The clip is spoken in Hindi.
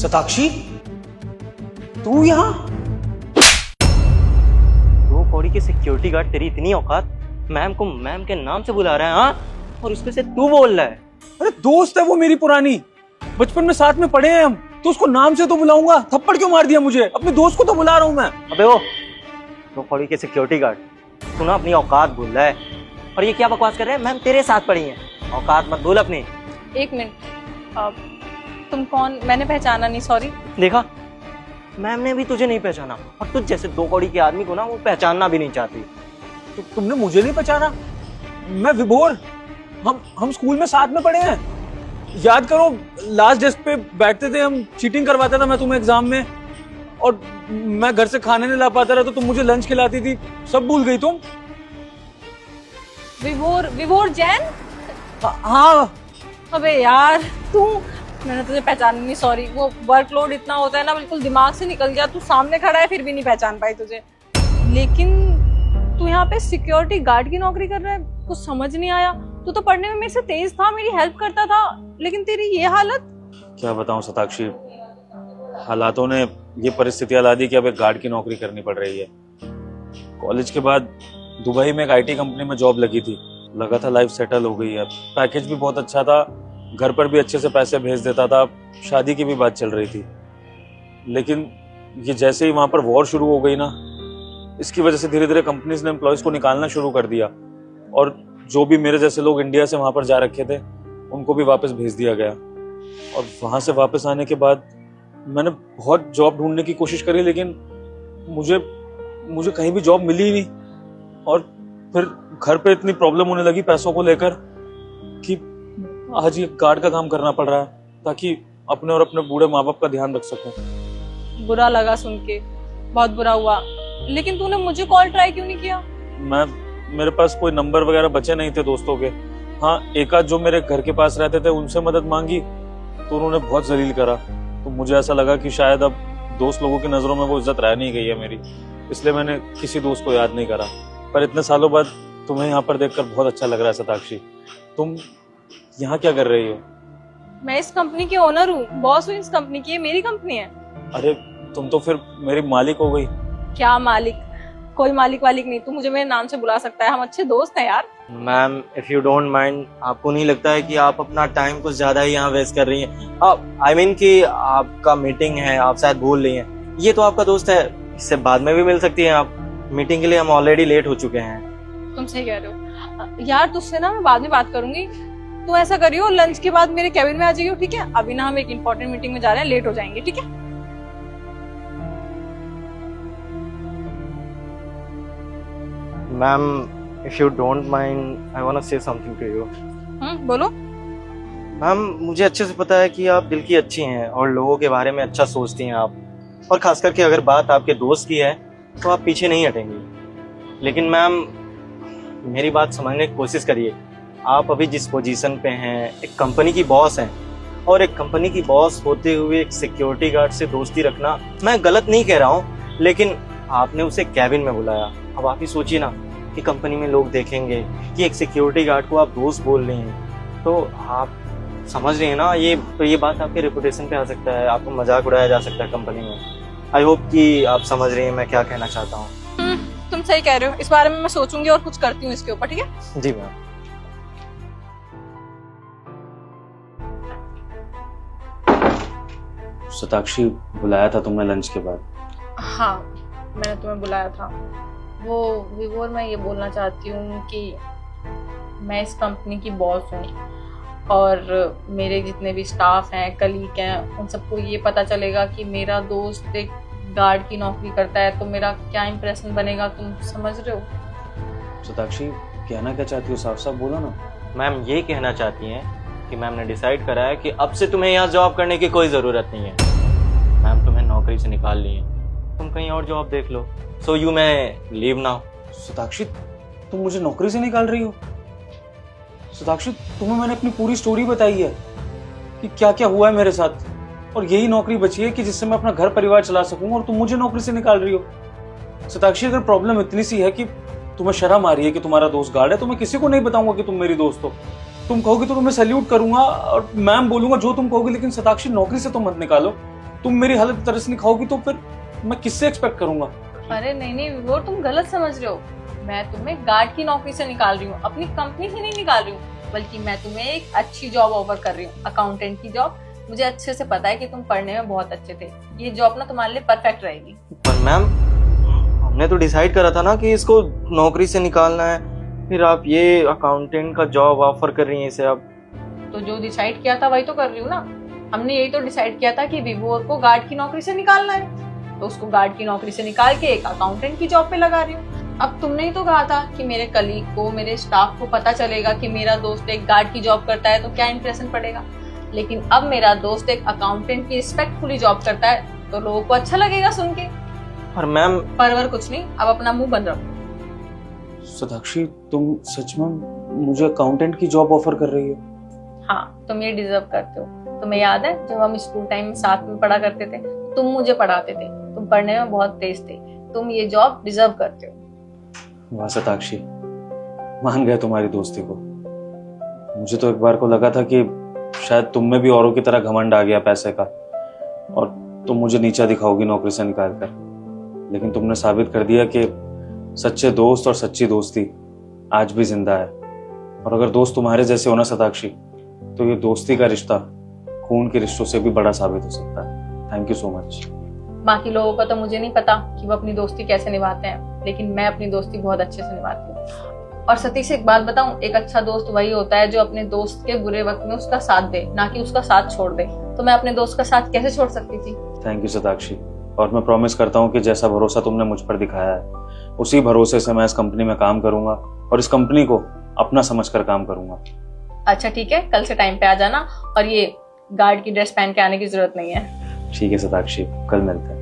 शताक्षी, तू यहाँ? दो कौड़ी के सिक्योरिटी गार्ड, तेरी इतनी औकात, मैम को मैम के नाम से बुला रहा है, हाँ? और उसमें से तू बोल रहा है? अरे दोस्त है वो मेरी पुरानी, बचपन में साथ में पढ़े हैं हम, तो उसको नाम से तो बुलाऊंगा। थप्पड़ क्यों मार दिया मुझे? अपने दोस्त को तो बुला रहा हूँ मैं। अबे ओ, दो कौड़ी के सिक्योरिटी गार्ड, तू ना अपनी औकात भूल रहा है। और ये क्या बकवास कर रहे हैं? मैम तेरे साथ पढ़ी हैं, औकात मत भूल अपनी। एक मिनट, तुम कौन? मैंने पहचाना नहीं, सॉरी। देखा, मैम ने भी तुझे नहीं पहचाना, और तुझ जैसे दो कौड़ी के आदमी को ना वो पहचानना भी नहीं चाहती। तो तुमने मुझे नहीं पहचाना? मैं विभोर, हम स्कूल में साथ में पढ़े हैं। याद करो, लास्ट डेस्क पे बैठते थे हम, चीटिंग करवाता था मैं तुम्हें एग्जाम में, और मैं घर से खाने नहीं ला पाता रहा तो तुम मुझे लंच खिलाती थी। सब भूल गई तुम? विभोर जैन? हाँ। अबे यार तू, मैंने तुझे पहचाना नहीं, सॉरी। वो वर्कलोड इतना होता है ना, बिल्कुल दिमाग से निकल गया। तू सामने खड़ा है फिर भी नहीं पहचान पाई तुझे। लेकिन तू यहाँ पे सिक्योरिटी गार्ड की नौकरी कर रहा है, कुछ समझ नहीं आया। तू तो पढ़ने में मेरे से तेज था, मेरी हेल्प करता था, लेकिन तेरी ये हालत। क्या बताऊं शताक्षी, हालातों ने ये परिस्थितियां ला दी कि अब एक गार्ड की नौकरी करनी पड़ रही है। कॉलेज के बाद दुबई में एक आईटी कंपनी में जॉब लगी थी, लगा था लाइफ सेटल हो गई है, पैकेज भी बहुत अच्छा था, घर पर भी अच्छे से पैसे भेज देता था, शादी की भी बात चल रही थी। लेकिन ये जैसे ही वहां पर वॉर शुरू हो गई ना, इसकी वजह से धीरे धीरे कंपनीज ने एम्प्लॉयज को निकालना शुरू कर दिया, और जो भी मेरे जैसे लोग इंडिया से वहां पर जा रखे थे उनको भी वापस भेज दिया गया। और वहां से वापस आने के बाद मैंने बहुत जॉब ढूंढने की कोशिश करी, लेकिन मुझे कहीं भी जॉब मिली ही नहीं। और फिर घर पे इतनी प्रॉब्लम होने लगी पैसों को लेकर कि आज ये गार्ड का काम करना पड़ रहा है, ताकि अपने और अपने बूढ़े माँ बाप का ध्यान रख सकूं। बुरा लगा सुन के, बहुत बुरा हुआ। लेकिन तूने मुझे कॉल ट्राई क्यों नहीं किया? मेरे पास कोई नंबर वगैरह बचे नहीं थे दोस्तों के। हाँ, एक आध जो मेरे घर के पास रहते थे उनसे मदद मांगी तो उन्होंने बहुत जलील करा। तो मुझे ऐसा लगा कि शायद अब दोस्त लोगों की नजरों में वो इज्जत रह नहीं गई है मेरी, इसलिए मैंने किसी दोस्त को याद नहीं करा। पर इतने सालों बाद तुम्हें यहाँ पर देखकर बहुत अच्छा लग रहा है शताक्षी। तुम यहाँ क्या कर रही हो? मैं इस कंपनी की ओनर हूँ, बॉस हूँ इस कंपनी की, ये मेरी कंपनी है। अरे तुम तो फिर मेरी मालिक हो गई। क्या मालिक? कोई मालिक वालिक नहीं, तू मुझे मेरे नाम से बुला सकता है, हम अच्छे दोस्त हैं यार। Ma'am if you don't mind, आपको नहीं लगता है कि आप अपना टाइम कुछ ज्यादा ही यहाँ वेस्ट कर रही हैं? आई मीन कि आपका मीटिंग है, आप शायद भूल रही हैं। ये तो आपका दोस्त है, इससे बाद में भी मिल सकती हैं आप। मीटिंग के लिए हम ऑलरेडी लेट हो चुके हैं। तुम सही कह रहे हो यार, तुझसे ना मैं बाद में बात करूंगी। तू ऐसा करियो, लंच के बाद मेरे कैबिन में आ जाइयो, ठीक है? अभी ना हम एक इम्पोर्टेंट मीटिंग में जा रहे हैं, लेट हो जाएंगे, ठीक है? Ma'am if you don't mind, I want to say something to you. बोलो। मैम मुझे अच्छे से पता है कि आप दिल की अच्छी हैं और लोगों के बारे में अच्छा सोचती हैं आप, और खास करके अगर बात आपके दोस्त की है तो आप पीछे नहीं हटेंगी। लेकिन मैम मेरी बात समझने की कोशिश करिए। आप अभी जिस पोजीशन पे हैं, एक कंपनी की बॉस हैं, और एक कंपनी की बॉस होते हुए एक सिक्योरिटी गार्ड से दोस्ती रखना, मैं गलत नहीं कह रहा हूँ, लेकिन आपने उसे कैबिन में बुलाया। अब आप ही सोचिए ना कि कंपनी में लोग देखेंगे कि एक सिक्योरिटी गार्ड को आप दोस्त बोल रहे हैं, तो आप समझ रहे हैं ना, ये बात आपके रेपुटेशन पे आ सकता है, आपको मजाक उड़ाया जा सकता है कंपनी में। आई होप कि आप समझ रहे हैं मैं क्या कहना चाहता हूँ। तुम सही कह रहे हो, इस बारे में मैं सोचूंगी और कुछ करती हूँ इसके ऊपर, ठीक है? जी मैम। शताक्षी, बुलाया था तुमने लंच के बाद? हाँ, मैंने तुम्हें बुलाया था। वो विभोर, मैं ये बोलना चाहती हूँ कि मैं इस कंपनी की बॉस हूँ, और मेरे जितने भी स्टाफ हैं, कलीग हैं, उन सबको ये पता चलेगा कि मेरा दोस्त एक गार्ड की नौकरी करता है, तो मेरा क्या इंप्रेशन बनेगा, तुम समझ रहे हो? शताक्षी, कहना क्या चाहती हो? साफ साफ बोलो ना। मैम ये कहना चाहती हैं कि मैम ने डिसाइड करा है कि अब से तुम्हें यहाँ जॉब करने की कोई ज़रूरत नहीं है। मैम तुम्हें नौकरी से निकाल ली है, तुम कहीं और जॉब देख लो। सो यू मैं लीव नाउ। शताक्षी, तुम मुझे नौकरी से निकाल रही हो? शताक्षी, तुम्हें मैंने अपनी पूरी स्टोरी बताई है कि क्या क्या हुआ है मेरे साथ, और यही नौकरी बची है कि जिससे मैं अपना घर परिवार चला सकूं, और तुम मुझे नौकरी से निकाल रही हो। शताक्षी, अगर प्रॉब्लम इतनी सी है कि तुम्हें शर्म आ रही है कि तुम्हारा दोस्त गार्ड है, तो मैं किसी को नहीं बताऊंगा कि तुम मेरी दोस्त हो। तुम कहोगे तो तुम्हें सैल्यूट करूंगा और मैम बोलूंगा जो तुम कहोगे, लेकिन शताक्षी नौकरी से तो मत निकालो। तुम मेरी हालत तरस नहीं खाओगी तो फिर मैं किससे एक्सपेक्ट करूंगा? अरे नहीं नहीं वो तुम गलत समझ रहे हो। मैं तुम्हें गार्ड की नौकरी से निकाल रही हूँ, अपनी कंपनी से नहीं निकाल रही हूँ, बल्कि मैं तुम्हें एक अच्छी जॉब ऑफर कर रही हूँ, अकाउंटेंट की जॉब। मुझे अच्छे से पता है कि तुम पढ़ने में बहुत अच्छे थे, ये जॉब ना तुम्हारे लिए परफेक्ट रहेगी। पर मैम हमने तो डिसाइड करा था ना कि इसको नौकरी से निकालना है, फिर आप ये अकाउंटेंट का जॉब ऑफर कर रही हैं इसे आप। तो जो डिसाइड किया था वही तो कर रही हूँ ना। हमने यही तो डिसाइड किया था कि विभोर को गार्ड की नौकरी से निकालना है, तो उसको गार्ड की नौकरी से निकाल के एक अकाउंटेंट की जॉब पे लगा रही हूँ। अब तुमने ही तो कहा था कि मेरे कलीग को, मेरे स्टाफ को पता चलेगा कि मेरा दोस्त एक गार्ड की जॉब करता है तो क्या इंप्रेशन पड़ेगा। लेकिन अब मेरा दोस्त एक अकाउंटेंट की रिस्पेक्टफुली जॉब करता है तो लोगों को अच्छा लगेगा सुन के। पर मैम परवर कुछ नहीं, अब अपना मुंह बंद रखो। साक्षी, तुम सच में मुझे अकाउंटेंट की जॉब ऑफर कर रही हो? हाँ, तुम ये डिजर्व करते हो। तुम्हें याद है जब हम स्कूल टाइम में साथ में पढ़ा करते थे, तुम मुझे पढ़ाते थे, तुम पढ़ने में बहुत तेज थे, तुम ये जॉब डिजर्व करते हो। वाह साक्षी, मान गया तुम्हारी दोस्ती को। मुझे तो एक बार को लगा था कि शायद तुम में भी औरों की तरह घमंड आ गया पैसे का और तुम मुझे नीचा दिखाओगी नौकरी से निकाल कर, लेकिन तुमने साबित कर दिया कि सच्चे दोस्त और सच्ची दोस्ती आज भी जिंदा है। और अगर दोस्त तुम्हारे जैसे हो ना साक्षी, तो ये दोस्ती का रिश्ता खून के रिश्तों से भी बड़ा साबित हो सकता है। Thank you so much. बाकी लोगों का तो मुझे नहीं पता कि वो अपनी दोस्ती कैसे निभाते हैं, लेकिन मैं अपनी दोस्ती बहुत अच्छे से निभाती हूँ। और सतीश एक बात बताऊं, एक अच्छा दोस्त वही होता है जो अपने दोस्त के बुरे वक्त में उसका साथ दे, ना कि उसका साथ छोड़ दे। तो मैं अपने दोस्त का साथ कैसे छोड़ सकती थी? थैंक यू साक्षी, और मैं प्रॉमिस करता हूँ कि जैसा भरोसा तुमने मुझ पर दिखाया है उसी भरोसे से मैं इस कंपनी में काम करूंगा और इस कंपनी को अपना समझकर काम करूंगा। अच्छा ठीक है, कल से टाइम पे आ जाना और ये गार्ड की ड्रेस पहन के आने की जरूरत नहीं है। ठीक है साक्षी, कल मिलते हैं।